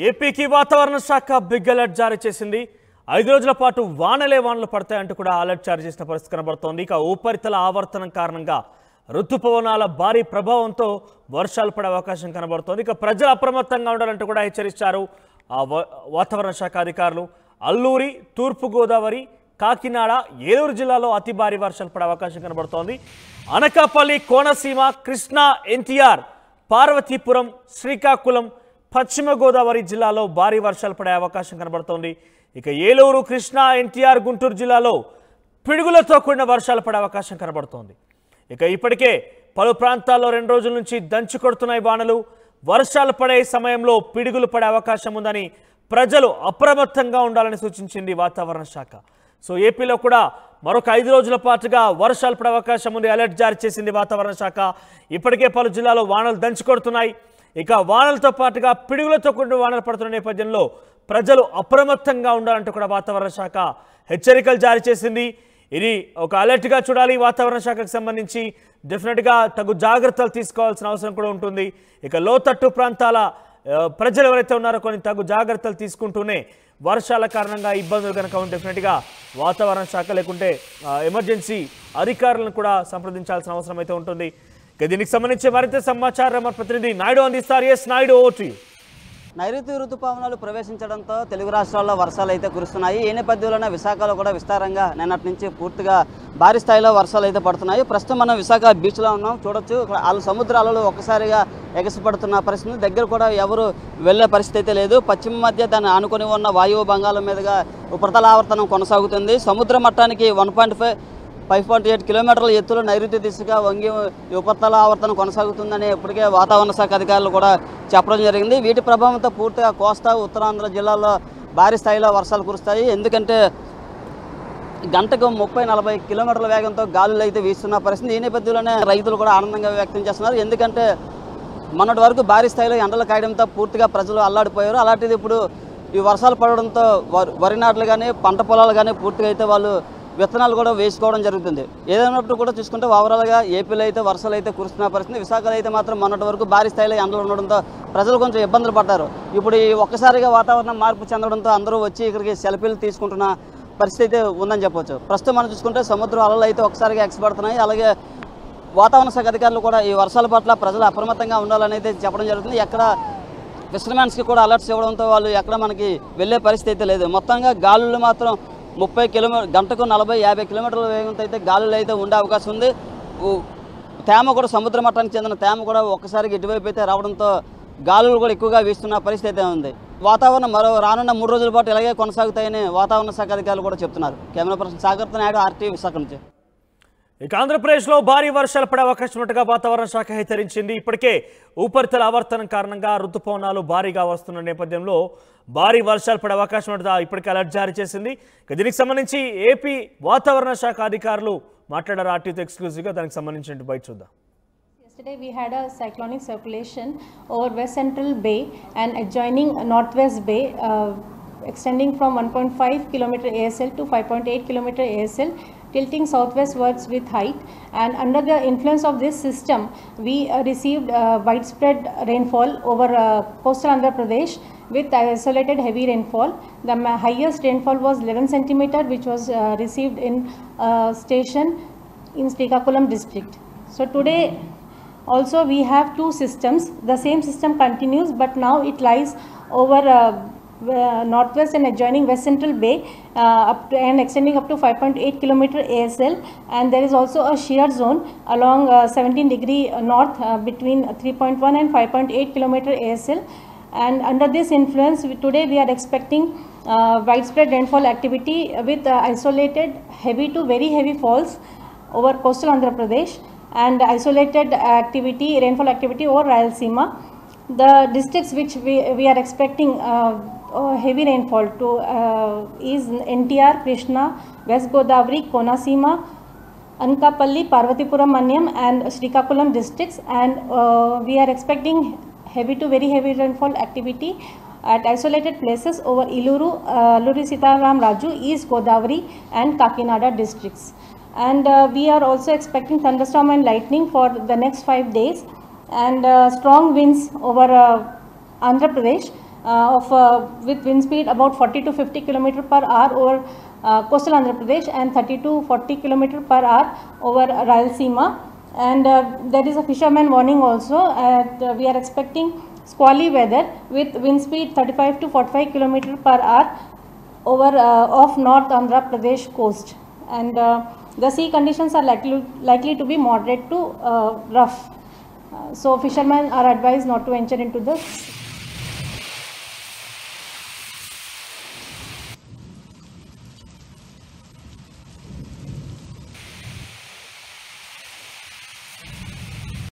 ఏపీకి వాతావరణ శాఖ బిగ్ అలర్ట్ జారీ చేసింది. 5 రోజుల పాటు వానలు పడతాయంటూ కూడా అలర్ట్ జారీ చేసిన పరిస్థితి కనబడుతోంది. ఇక ఉపరితల ఆవర్తనం కారణంగా ఋతుపవనాల భారీ ప్రభావంతో వర్షాలు పడే అవకాశం కనబడుతోంది. ఇక ప్రజలు అప్రమత్తంగా ఉండాలంటూ కూడా హెచ్చరించారు వాతావరణ శాఖ అధికారులు. అల్లూరి, తూర్పు గోదావరి, కాకినాడ, ఏలూరు జిల్లాలో అతి భారీ వర్షాలు పడే అవకాశం కనబడుతోంది. అనకాపల్లి, కోనసీమ, కృష్ణా, ఎన్టీఆర్, పార్వతీపురం, శ్రీకాకుళం, పశ్చిమ గోదావరి జిల్లాలో భారీ వర్షాలు పడే అవకాశం కనబడుతోంది. ఇక ఏలూరు, కృష్ణా, ఎన్టీఆర్, గుంటూరు జిల్లాలో పిడుగులతో కూడిన వర్షాలు పడే అవకాశం కనబడుతోంది. ఇక ఇప్పటికే పలు ప్రాంతాల్లో 2 రోజుల నుంచి దంచి కొడుతున్నాయి వానలు. వర్షాలు పడే సమయంలో పిడుగులు పడే అవకాశం ఉందని ప్రజలు అప్రమత్తంగా ఉండాలని సూచించింది వాతావరణ శాఖ. సో ఏపీలో కూడా మరొక 5 రోజుల పాటుగా వర్షాలు పడే అవకాశం ఉంది. అలర్ట్ జారీ చేసింది వాతావరణ శాఖ. ఇప్పటికే పలు జిల్లాలో వానలు దంచి కొడుతున్నాయి. ఇక వానలతో పాటుగా పిడుగులతో కూడిన వానలు పడుతున్న నేపథ్యంలో ప్రజలు అప్రమత్తంగా ఉండాలంటూ కూడా వాతావరణ శాఖ హెచ్చరికలు జారీ చేసింది. ఇది ఒక అలర్ట్గా చూడాలి. వాతావరణ శాఖకు సంబంధించి డెఫినెట్గా తగు జాగ్రత్తలు తీసుకోవాల్సిన అవసరం కూడా ఉంటుంది. ఇక లోతట్టు ప్రాంతాల ప్రజలు ఎవరైతే ఉన్నారో కొన్ని తగు జాగ్రత్తలు తీసుకుంటూనే వర్షాల కారణంగా ఇబ్బందులు కనుక ఉంటే డెఫినెట్గా వాతావరణ శాఖ లేకుంటే ఎమర్జెన్సీ అధికారులను కూడా సంప్రదించాల్సిన అవసరం అయితే ఉంటుంది. ఇక దీనికి సంబంధించి మరింత సమాచారం మా ప్రతినిధి నాయుడు అందిస్తారు. S Naidu, over to you. నైరుతి ఋతుపవనాలు ప్రవేశించడంతో తెలుగు రాష్ట్రాల్లో వర్షాలు అయితే కురుస్తున్నాయి. ఈ నేపథ్యంలోనే విశాఖలో కూడా విస్తారంగా నిన్నటి నుంచి పూర్తిగా భారీ స్థాయిలో వర్షాలు అయితే పడుతున్నాయి. ప్రస్తుతం మనం విశాఖ బీచ్లో ఉన్నాం. చూడొచ్చు సముద్రాలలో ఒక్కసారిగా ఎగసిపడుతున్న పరిస్థితి. దగ్గర కూడా ఎవరు వెళ్లే పరిస్థితి అయితే లేదు. పశ్చిమ మధ్య దాన్ని ఆనుకొని ఉన్న వాయువ్య బంగాళం మీదుగా ఉపరితల ఆవర్తనం కొనసాగుతుంది. సముద్ర మట్టానికి 5.8 కిలోమీటర్ల ఎత్తులో నైరుతి దిశగా వంగి ఉపరితల ఆవర్తనం కొనసాగుతుందని ఇప్పటికే వాతావరణ శాఖ అధికారులు కూడా చెప్పడం జరిగింది. వీటి ప్రభావంతో పూర్తిగా కోస్తా, ఉత్తరాంధ్ర జిల్లాల్లో భారీ స్థాయిలో వర్షాలు కురుస్తాయి. ఎందుకంటే గంటకు 30-40 కిలోమీటర్ల వేగంతో గాలులు అయితే వీస్తున్న పరిస్థితి. ఈ నేపథ్యంలోనే రైతులు కూడా ఆనందంగా వ్యక్తం చేస్తున్నారు. ఎందుకంటే మొన్నటి వరకు భారీ స్థాయిలో ఎండలు కాయడంతో పూర్తిగా ప్రజలు అల్లాడిపోయారు. అలాంటిది ఇప్పుడు ఈ వర్షాలు పడడంతో వరి నాట్లు కానీ పంట పొలాలు కానీ పూర్తిగా అయితే వాళ్ళు విత్తనాలు కూడా వేసుకోవడం జరుగుతుంది. ఏదైనప్పుడు కూడా చూసుకుంటే ఓవరాల్గా ఏపీలో అయితే వర్షాలు అయితే కురుస్తున్న పరిస్థితి. విశాఖలో అయితే మాత్రం మొన్నటి వరకు భారీ స్థాయిలో ఎండలు ఉండడంతో ప్రజలు కొంచెం ఇబ్బందులు పడ్డారు. ఇప్పుడు ఈ ఒక్కసారిగా వాతావరణం మార్పు చెందడంతో అందరూ వచ్చి ఇక్కడికి సెల్ఫీలు తీసుకుంటున్న పరిస్థితి అయితే ఉందని చెప్పొచ్చు. ప్రస్తుతం మనం చూసుకుంటే సముద్ర అలలు అయితే ఒకసారిగా ఎగసిపడుతున్నాయి. అలాగే వాతావరణ శాఖ అధికారులు కూడా ఈ వర్షాల పట్ల ప్రజలు అప్రమత్తంగా ఉండాలని అయితే చెప్పడం జరుగుతుంది. ఎక్కడ ఫిషర్మెన్స్కి కూడా అలర్ట్స్ ఇవ్వడంతో వాళ్ళు ఎక్కడ మనకి వెళ్ళే పరిస్థితి అయితే లేదు. మొత్తంగా గాలులు మాత్రం 30 కిలోమీటర్ గంటకు 40-50 కిలోమీటర్ల వేగంతో అయితే గాలులు అయితే ఉండే అవకాశం ఉంది. తేమ కూడా సముద్ర మట్టానికి చెందిన తేమ కూడా ఒక్కసారిగా ఇటువైపు అయితే రావడంతో గాలులు కూడా ఎక్కువగా వీస్తున్న పరిస్థితి అయితే ఉంది. వాతావరణం రానున్న 3 రోజుల పాటు ఇలాగే కొనసాగుతాయని వాతావరణ శాఖ అధికారులు కూడా చెప్తున్నారు. కెమెరా పర్సన్ సాగర్తో నాయుడు, ఆర్టీవీ విశాఖ నుంచి. ఇక ఆంధ్రప్రదేశ్లో భారీ వర్షాలు పడే అవకాశం ఉన్నట్టుగా వాతావరణ శాఖ హెచ్చరించింది. ఇప్పటికే ఉపరితల ఆవర్తనం కారణంగా ఋతుపవనాలు భారీగా వస్తున్న నేపథ్యంలో భారీ వర్షాలు పడే అవకాశం ఉన్నట్టుగా ఇప్పటికే అలర్ట్ జారీ చేసింది. ఇక దీనికి సంబంధించి ఏపీ వాతావరణ శాఖ అధికారులు మాట్లాడారు ఆర్టీవీతో ఎక్స్క్లూజివ్గా. దానికి సంబంధించి బయట చూద్దాం. Yesterday we had a cyclonic circulation over West Central Bay and adjoining Northwest Bay, extending from 1.5 km ASL to 5.8 km ASL, tilting southwestwards with height. And under the influence of this system, we received widespread rainfall over coastal Andhra Pradesh with isolated heavy rainfall. The highest rainfall was 11 cm, which was received in station in Srikakulam district. So today also we have 2 systems. The same system continues, but now it lies over northwest and adjoining West Central Bay and extending up to 5.8 km ASL, and there is also a shear zone along 17° north between 3.1 and 5.8 km ASL. And under this influence, today we are expecting widespread rainfall activity with isolated heavy to very heavy falls over coastal Andhra Pradesh and isolated rainfall activity over Rayalaseema. The districts which we are expecting heavy rainfall to is NTR, Krishna, West Godavari, Konaseema, Anakapalli, Parvatipuram, Manyam and Srikakulam districts, and we are expecting heavy to very heavy rainfall activity at isolated places over Iluru, Alluri Sitaram Raju, East Godavari and Kakinada districts. And we are also expecting thunderstorm and lightning for the next 5 days and strong winds over Andhra Pradesh with wind speed about 40 to 50 km per hour over coastal Andhra Pradesh and 30 to 40 km per hour over Rayalaseema. And there is a fisherman warning also. We are expecting squally weather with wind speed 35 to 45 km per hour over off North Andhra Pradesh coast. And the sea conditions are likely to be moderate to rough. So fishermen are advised not to enter into the